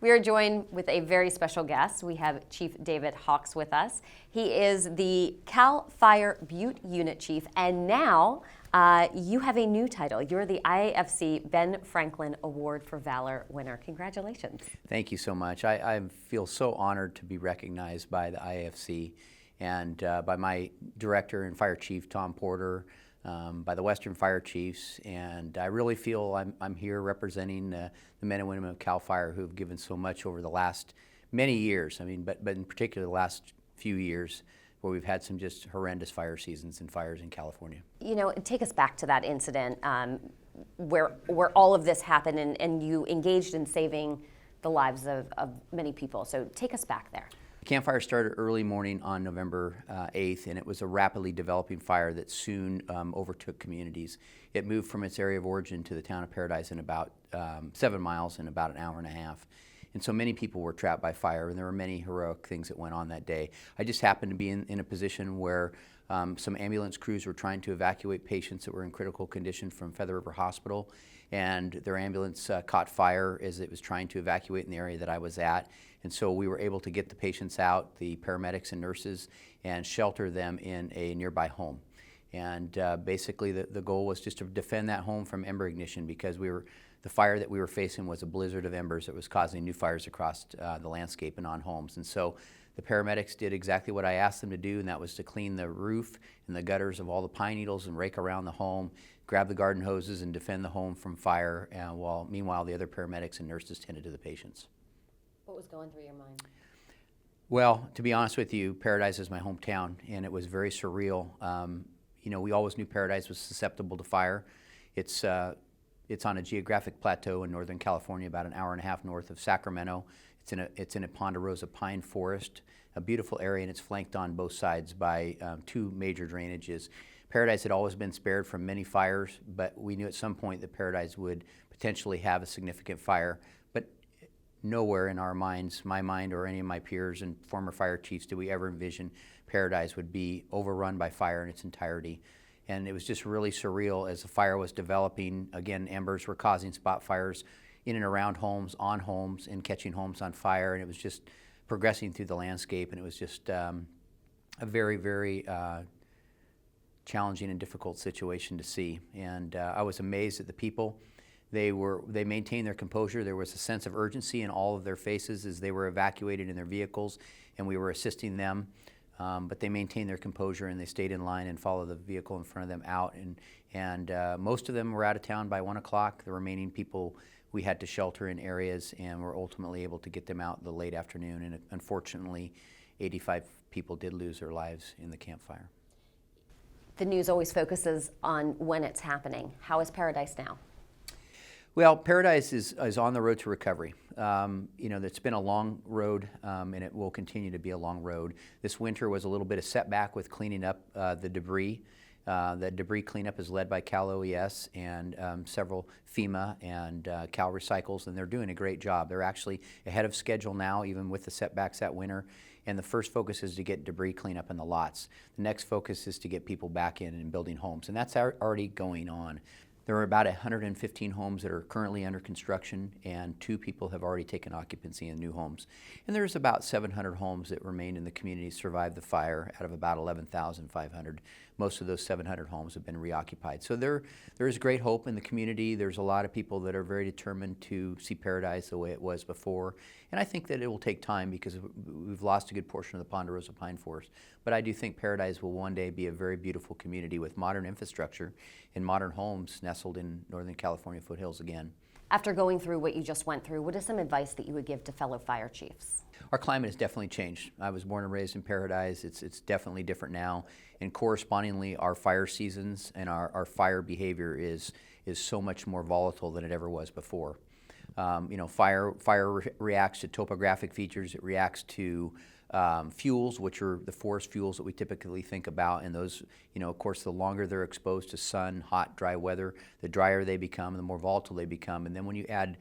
We are joined with a very special guest. We have Chief David Hawks with us. He is the CAL FIRE Butte Unit Chief, and now you have a new title. You're the IAFC Ben Franklin Award for Valor winner. Congratulations. Thank you so much. I feel so honored to be recognized by the IAFC and by my director and fire chief, Tom Porter, by the Western Fire Chiefs, and I really feel I'm here representing the men and women of CAL FIRE who have given so much over the last many years. I mean, but in particular the last few years where we've had some just horrendous fire seasons and fires in California. You know, take us back to that incident where all of this happened and you engaged in saving the lives of many people. So take us back there. The camp fire started early morning on November 8th, and it was a rapidly developing fire that soon overtook communities. It moved from its area of origin to the town of Paradise in about 7 miles in about an hour and a half. And so many people were trapped by fire, and there were many heroic things that went on that day. I just happened to be in a position where some ambulance crews were trying to evacuate patients that were in critical condition from Feather River Hospital, and their ambulance caught fire as it was trying to evacuate in the area that I was at. And so we were able to get the patients out, the paramedics and nurses, and shelter them in a nearby home. And basically the goal was just to defend that home from ember ignition, because the fire that we were facing was a blizzard of embers that was causing new fires across the landscape and on homes. And so the paramedics did exactly what I asked them to do, and that was to clean the roof and the gutters of all the pine needles and rake around the home, grab the garden hoses and defend the home from fire, while meanwhile the other paramedics and nurses tended to the patients. What was going through your mind? Well, to be honest with you, Paradise is my hometown, and it was very surreal. You know, we always knew Paradise was susceptible to fire. It's on a geographic plateau in Northern California, about an hour and a half north of Sacramento. It's in a ponderosa pine forest, a beautiful area, and it's flanked on both sides by two major drainages. Paradise had always been spared from many fires, but we knew at some point that Paradise would potentially have a significant fire. But nowhere in our minds, my mind or any of my peers and former fire chiefs, did we ever envision Paradise would be overrun by fire in its entirety. And it was just really surreal as the fire was developing. Again, embers were causing spot fires in and around homes, on homes, and catching homes on fire. And it was just progressing through the landscape, and it was just a very, very challenging and difficult situation to see. And I was amazed at the people. They maintained their composure. There was a sense of urgency in all of their faces as they were evacuated in their vehicles, and we were assisting them. But they maintained their composure, and they stayed in line and followed the vehicle in front of them out. And most of them were out of town by 1 o'clock. The remaining people we had to shelter in areas, and were ultimately able to get them out in the late afternoon. And unfortunately, 85 people did lose their lives in the campfire. The news always focuses on when it's happening. How is Paradise now? Well, Paradise is on the road to recovery. You know, it's been a long road, and it will continue to be a long road. This winter was a little bit of setback with cleaning up the debris. The debris cleanup is led by Cal OES and several FEMA and Cal Recycles, and they're doing a great job. They're actually ahead of schedule now, even with the setbacks that winter. And the first focus is to get debris cleanup in the lots. The next focus is to get people back in and building homes, and that's already going on. There are about 115 homes that are currently under construction, and 2 people have already taken occupancy in new homes. And there's about 700 homes that remain in the community, survived the fire out of about 11,500. Most of those 700 homes have been reoccupied. So there is great hope in the community. There's a lot of people that are very determined to see Paradise the way it was before. And I think that it will take time because we've lost a good portion of the ponderosa pine forest. But I do think Paradise will one day be a very beautiful community with modern infrastructure and modern homes nestled in Northern California foothills again. After going through what you just went through, what is some advice that you would give to fellow fire chiefs? Our climate has definitely changed. I was born and raised in Paradise. It's definitely different now. And correspondingly, our fire seasons and our fire behavior is so much more volatile than it ever was before. You know, fire reacts to topographic features. It reacts to fuels, which are the forest fuels that we typically think about, and those, you know, of course, the longer they're exposed to sun, hot, dry weather, the drier they become, the more volatile they become. And then when you add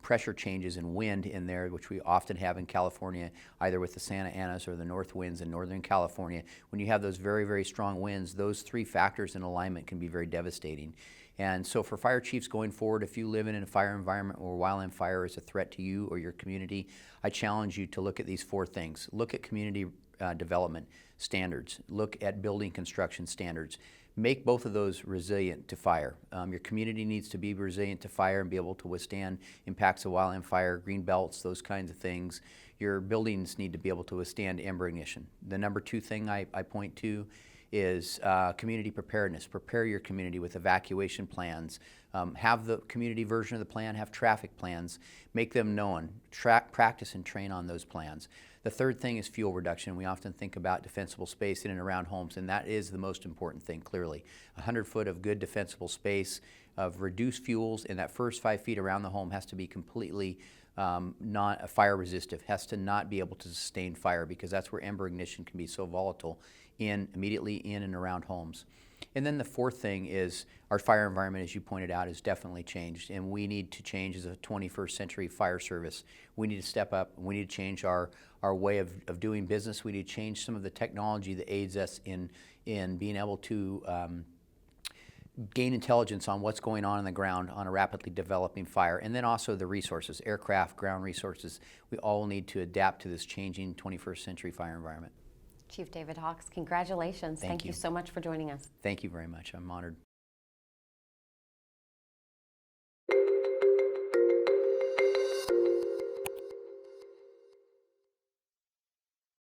pressure changes in wind in there, which we often have in California, either with the Santa Anas or the north winds in Northern California, when you have those very, very strong winds, those 3 factors in alignment can be very devastating. And so for fire chiefs going forward, if you live in a fire environment or wildland fire is a threat to you or your community, I challenge you to look at these 4 things. Look at community development standards. Look at building construction standards. Make both of those resilient to fire. Your community needs to be resilient to fire and be able to withstand impacts of wildland fire, green belts, those kinds of things. Your buildings need to be able to withstand ember ignition. The number 2 thing I point to is community preparedness. Prepare your community with evacuation plans. Have the community version of the plan, have traffic plans, make them known, practice and train on those plans. The third thing is fuel reduction. We often think about defensible space in and around homes, and that is the most important thing, clearly. 100 foot of good defensible space, of reduced fuels, and that first 5 feet around the home has to be completely not fire resistive, has to not be able to sustain fire, because that's where ember ignition can be so volatile immediately in and around homes. And then the 4th thing is our fire environment, as you pointed out, has definitely changed, and we need to change as a 21st century fire service. We need to step up, and we need to change our way of doing business. We need to change some of the technology that aids us in being able to gain intelligence on what's going on the ground on a rapidly developing fire, and then also the resources, aircraft, ground resources. We all need to adapt to this changing 21st century fire environment. Chief David Hawks, congratulations. Thank you so much for joining us. Thank you very much. I'm honored.